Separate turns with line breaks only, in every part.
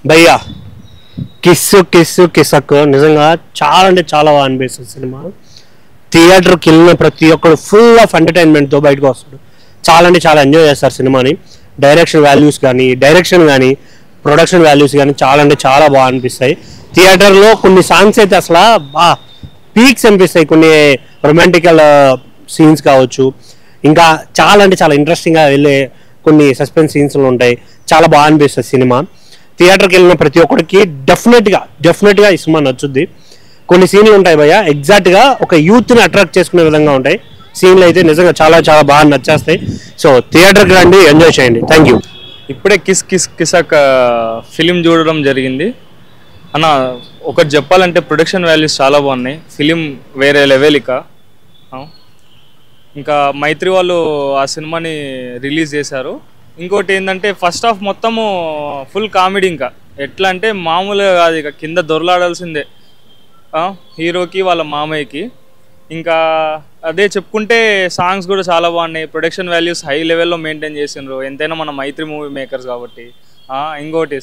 భయ్యా kiss kiss Kissik నిజంగా చాలా అంటే చాలా బాగా అనిపిస్తుంది సినిమా. థియేటర్కి వెళ్ళిన ప్రతి ఒక్కరు ఫుల్ ఆఫ్ ఎంటర్టైన్మెంట్తో బయటకు వస్తాడు. చాలా అంటే చాలా ఎంజాయ్ చేస్తారు సినిమాని. డైరెక్షన్ కానీ ప్రొడక్షన్ వాల్యూస్ కానీ చాలా అంటే చాలా బాగా అనిపిస్తాయి. థియేటర్లో కొన్ని సాంగ్స్ అయితే అసలు పీక్స్ అనిపిస్తాయి. కొన్ని రొమాంటికల్ సీన్స్ కావచ్చు, ఇంకా చాలా అంటే చాలా ఇంట్రెస్టింగ్గా వెళ్ళే కొన్ని సస్పెన్స్ సీన్స్లు ఉంటాయి. చాలా బాగా అనిపిస్తుంది సినిమా. థియేటర్కి వెళ్ళిన ప్రతి ఒక్కరికి డెఫినెట్గా ఈ సినిమా నచ్చుద్ది. కొన్ని సీన్లు ఉంటాయి భయ్య, ఎగ్జాక్ట్గా ఒక యూత్ని అట్రాక్ట్ చేసుకునే విధంగా ఉంటాయి. సీన్లు అయితే నిజంగా చాలా చాలా బాగా నచ్చేస్తాయి. సో థియేటర్కి రండి, ఎంజాయ్ చేయండి. Thank you.
ఇప్పుడే కిసక్ ఫిలిం చూడడం జరిగింది అన్న. ఒకటి చెప్పాలంటే ప్రొడక్షన్ వాల్యూస్ చాలా బాగున్నాయి. ఫిలిం వేరే లెవెల్. ఇంకా మైత్రి వాళ్ళు ఆ సినిమాని రిలీజ్ చేశారు. ఇంకోటి ఏంటంటే ఫస్ట్ హాఫ్ మొత్తము ఫుల్ కామెడీ. ఇంకా ఎట్లా అంటే మామూలుగా కాదు, ఇక కింద దొరలాడాల్సిందే హీరోకి వాళ్ళ మామయ్యకి. ఇంకా అదే చెప్పుకుంటే సాంగ్స్ కూడా చాలా బాగున్నాయి. ప్రొడక్షన్ వాల్యూస్ హై లెవెల్లో మెయింటైన్ చేసిండ్రు. ఎంతైనా మన మైత్రి మూవీ మేకర్స్ కాబట్టి. ఇంకోటి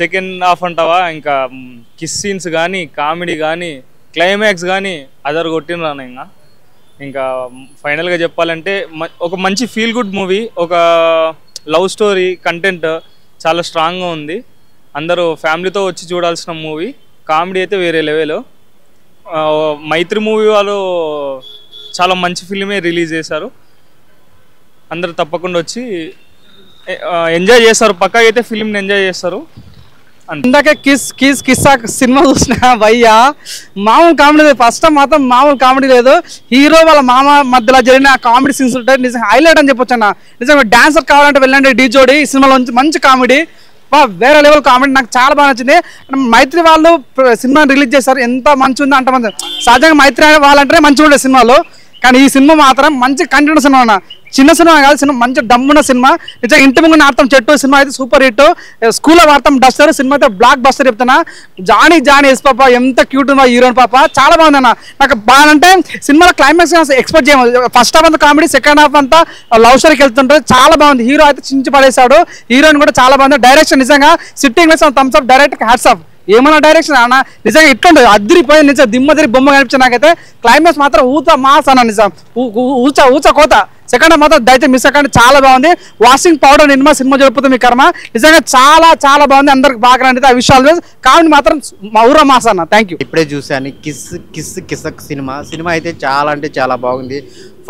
సెకండ్ హాఫ్ అంటావా, ఇంకా కిస్ సీన్స్ కానీ కామెడీ కానీ క్లైమాక్స్ కానీ అదర్ కొట్టినరా. ఇంకా ఫైనల్గా చెప్పాలంటే ఒక మంచి ఫీల్ గుడ్ మూవీ. ఒక లవ్ స్టోరీ కంటెంట్ చాలా స్ట్రాంగ్గా ఉంది. అందరూ ఫ్యామిలీతో వచ్చి చూడాల్సిన మూవీ. కామెడీ అయితే వేరే లెవెల్. మైత్రి మూవీ వాళ్ళు చాలా మంచి ఫిల్మే రిలీజ్ చేశారు. అందరూ తప్పకుండా వచ్చి ఎంజాయ్ చేస్తారు. పక్కా అయితే ఫిల్మ్ని ఎంజాయ్ చేస్తారు.
ఇందాక కిస్సాక్ సినిమా చూసిన భయ్యా, మామూలు కామెడీ లేదు. ఫస్ట్ మాత్రం మామూలు కామెడీ లేదు. హీరో వాళ్ళ మామ మధ్యలో జరిగిన కామెడీ సీన్స్ ఉంటాయి. నిజంగా హైలైట్ అని చెప్పొచ్చు అన్న. నిజంగా డాన్సర్ కావాలంటే వెళ్ళండి డీ జోడి. ఈ సినిమాలో మంచి కామెడీ, వేరే లెవెల్ కామెడీ. నాకు చాలా బాగా నచ్చింది. మైత్రి వాళ్ళు సినిమా రిలీజ్ చేశారు. ఎంత మంచి ఉందో అంత మంచి. సహజంగా మైత్రి వాళ్ళంటే మంచిగా ఉండే సినిమాలు, కానీ ఈ సినిమా మాత్రం మంచి కంటెంట్ సినిమా అన్న. చిన్న సినిమా కాదు, సినిమా మంచి డమ్మున్న సినిమా. నిజంగా ఇంటి ముందు నాటం చెట్టు సినిమా అయితే సూపర్ హిట్. స్కూల్లో వాడతాం డస్టర్ సినిమా అయితే బ్లాక్ బస్టర్ చెప్తున్నా. జానీ ఎస్ పాప ఎంత క్యూట్ ఉందా హీరోయిన్ పాప, చాలా బాగుంది అన్న. నాకు బాగా అంటే సినిమాలో క్లైమాక్స్ ఎక్స్పెక్ట్ చేయము. ఫస్ట్ హాఫ్ అంతా కామెడీ, సెకండ్ హాఫ్ అంతా లవ్ స్టోరీకి వెళ్తుంటారు. చాలా బాగుంది. హీరో అయితే చించి పడేశాడు. హీరోయిన్ కూడా చాలా బాగుంది. డైరెక్షన్ నిజంగా sitting thumbs up. Direct hats off. ఏమన్నా డైరెక్షన్ అన్న, నిజంగా ఇట్లుంటుంది. అద్దరిపోయి నిజంగా దిమ్మదిరి బొమ్మ కనిపించింది నాకైతే. క్లైమాక్స్ మాత్రం ఊత మాస్ అన్న. నిజం ఊచ కోత. సెకండ్ హాఫ్ మాత్రం దయచేసి మిస్ అవ్వకండి, చాలా బాగుంది. వాషింగ్ పౌడర్ సినిమా చెప్పుతుంది మీ కర్మ. నిజంగా చాలా చాలా బాగుంది. అందరికి బాగా రండి. ఆ విషయాలు కామెడీ మాత్రం మా ఊర మాస్ అన్న. Thank you.
ఇప్పుడే చూశాను కిసక్ సినిమా అయితే చాలా అంటే చాలా బాగుంది.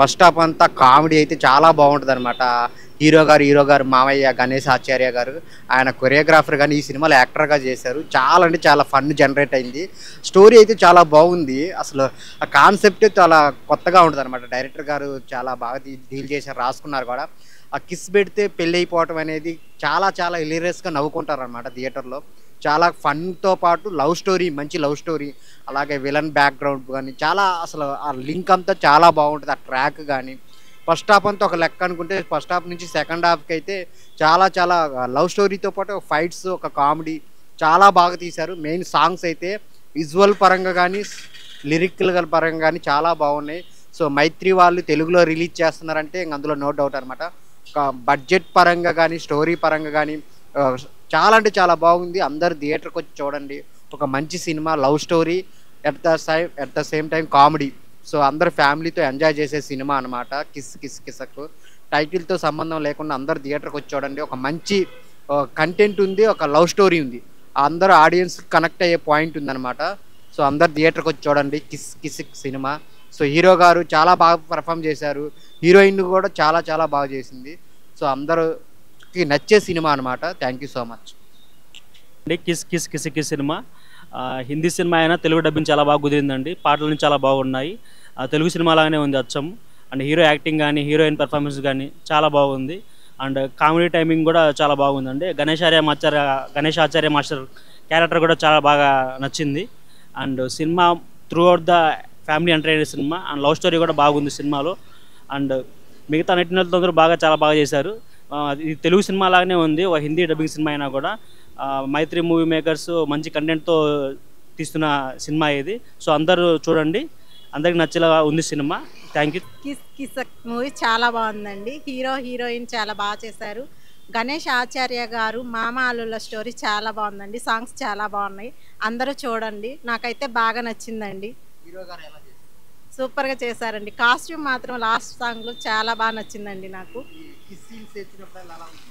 ఫస్ట్ హాఫ్ అంతా కామెడీ అయితే చాలా బాగుంటుంది అనమాట. హీరో గారు మామయ్య గణేష్ ఆచార్య గారు, ఆయన కొరియోగ్రాఫర్ కానీ ఈ సినిమాలో యాక్టర్గా చేశారు. చాలా అంటే చాలా ఫన్ జనరేట్ అయింది. స్టోరీ అయితే చాలా బాగుంది. అసలు ఆ కాన్సెప్ట్ చాలా కొత్తగా ఉంటుంది అనమాట. డైరెక్టర్ గారు చాలా బాగా డీల్ చేశారు, రాసుకున్నారు కూడా. ఆ కిస్ పెడితే పెళ్ళి అయిపోవటం అనేది చాలా చాలా హిలేరియస్గా నవ్వుకుంటారు అనమాట థియేటర్లో. చాలా ఫన్తో పాటు మంచి లవ్ స్టోరీ, అలాగే విలన్ బ్యాక్గ్రౌండ్ కానీ చాలా అసలు ఆ లింక్ అంతా చాలా బాగుంటుంది. ఆ ట్రాక్ కానీ ఫస్ట్ హాఫ్ అంతా ఒక లెక్క అనుకుంటే, ఫస్ట్ హాఫ్ నుంచి సెకండ్ హాఫ్కి అయితే చాలా చాలా లవ్ స్టోరీతో పాటు ఫైట్స్, ఒక కామెడీ చాలా బాగా తీశారు. మెయిన్ సాంగ్స్ అయితే విజువల్ పరంగా కానీ లిరికల్ పరంగా కానీ చాలా బాగున్నాయి. సో మైత్రి వాళ్ళు తెలుగులో రిలీజ్ చేస్తున్నారంటే అందులో నో డౌట్ అనమాట. ఒక బడ్జెట్ పరంగా కానీ స్టోరీ పరంగా కానీ చాలా అంటే చాలా బాగుంది. అందరు థియేటర్కి వచ్చి చూడండి. ఒక మంచి cinema, love story, at the same time comedy. So అందరు ఫ్యామిలీతో ఎంజాయ్ చేసే సినిమా అనమాట కిసక్. టైటిల్తో సంబంధం లేకుండా అందరు థియేటర్కి వచ్చి చూడండి. ఒక మంచి కంటెంట్ ఉంది, ఒక లవ్ స్టోరీ ఉంది. అందరూ ఆడియన్స్ కనెక్ట్ అయ్యే పాయింట్ ఉందన్నమాట. సో అందరు థియేటర్కి వచ్చి చూడండి కిసక్ సినిమా. సో హీరో గారు చాలా బాగా పర్ఫామ్ చేశారు. హీరోయిన్ కూడా చాలా చాలా బాగా చేసింది. సో అందరికి నచ్చే సినిమా అనమాట. Thank you so much.
Kiss cinema Hindi cinema అయినా తెలుగు డబ్బింగ్ చాలా బాగా కుదిరిందండి. పాటలు చాలా బాగున్నాయి. తెలుగు సినిమా లాగానే ఉంది అచ్చం. అండ్ హీరో యాక్టింగ్ కానీ హీరోయిన్ పెర్ఫార్మెన్స్ కానీ చాలా బాగుంది. అండ్ కామెడీ టైమింగ్ కూడా చాలా బాగుందండి. గణేష్ ఆచార్య మాస్టర్ క్యారెక్టర్ కూడా చాలా బాగా నచ్చింది. And cinema through out the family entertainer cinema. And love story కూడా బాగుంది సినిమాలో. అండ్ మిగతా నటినలతో అందరూ చాలా బాగా చేశారు. ఇది తెలుగు సినిమా లాగానే ఉంది, ఒక హిందీ డబ్బింగ్ సినిమా అయినా కూడా. మైత్రి మూవీ మేకర్స్ మంచి కంటెంట్తో తీస్తున్న సినిమా ఇది. సో అందరూ చూడండి, అందరికి నచ్చేలా ఉంది cinema. Thank you.
Kissik movie చాలా బాగుందండి. హీరోయిన్ చాలా బాగా చేశారు. గణేష్ ఆచార్య గారు మామ అల్లుళ్ళ స్టోరీ చాలా బాగుందండి. సాంగ్స్ చాలా బాగున్నాయి. అందరూ చూడండి. నాకైతే బాగా నచ్చిందండి.
హీరో గారు ఎలా చేశారు?
సూపర్గా చేశారండి. కాస్ట్యూమ్ మాత్రం లాస్ట్ సాంగ్లో చాలా బాగా నచ్చిందండి నాకు.
ఈ కిస్ సీన్స్ తెచ్చినప్పుడు ఎలా ఉంది?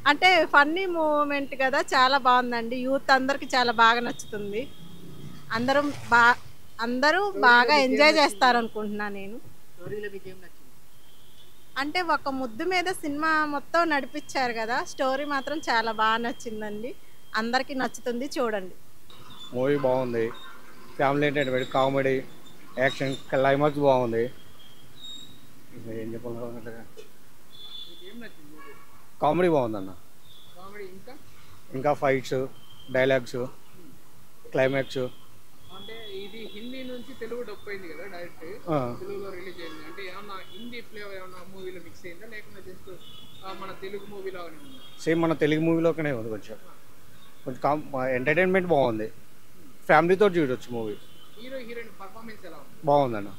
అంటే ఫన్నీ మూమెంట్ కదా, చాలా బాగుందండి. యూత్ అందరికి చాలా బాగా నచ్చుతుంది. అందరూ అందరూ బాగా ఎంజాయ్ చేస్తారు అనుకుంటున్నా నేను.
స్టోరీలో మీకు ఏం నచ్చింది?
అంటే ఒక ముద్దు మీద సినిమా మొత్తం నడిపించారు కదా, స్టోరీ మాత్రం చాలా బాగా నచ్చిందండి. అందరికీ నచ్చుతుంది, చూడండి.
మూవీ బాగుంది. Family entertainment, comedy, action, climax బాగుంది. ఇంకా ఏం చెప్పాలి, కామెడీ బాగుందన్న. ఇంకా ఫైట్స్, డైలాగ్స్, క్లైమాక్స్.
అంటే ఇది హిందీ నుంచి తెలుగు డబ్ అయింది కదా, డైరెక్ట్ తెలుగులో రిలీజ్ అయింది. అంటే ఏమన్నా హిందీ ఫ్లేవర్ ఏమన్నా మూవీలో మిక్స్ అయిందా, లేకుండా జస్ట్ మన తెలుగు మూవీలోనే ఉందా?
సేమ్ మన తెలుగు మూవీలోనే ఉంది. కొంచెం ఎంటర్టైన్మెంట్ బాగుంది. ఫ్యామిలీతో చూడొచ్చు మూవీ.
హీరో హీరోయిన్ పర్ఫార్మెన్స్ ఎలా ఉంది?
బాగుందన్న.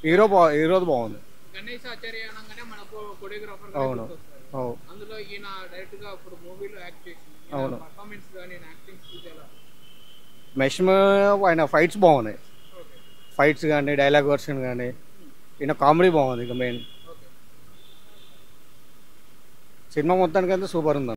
హీరోది బాగుంది.
గణేష్ ఆచార్య అనగానే మన కొరియోగ్రాఫర్
అవును. అవును.
అందులో ఈయన డైరెక్ట్ గా ఇప్పుడు మూవీలో యాక్ట్ చేసింది.
అవును.
పర్ఫార్మెన్స్ కానీ యాక్టింగ్ స్కిల్స్ ఎలా?
మెష్ ఆయన ఫైట్స్ బాగున్నాయి. ఫైట్స్ కానీ, డైలాగ్ వర్షన్ కానీ, ఈయన కామెడీ బాగుంది. ఇక మెయిన్ సినిమా మొత్తానికి అయితే సూపర్ ఉంది.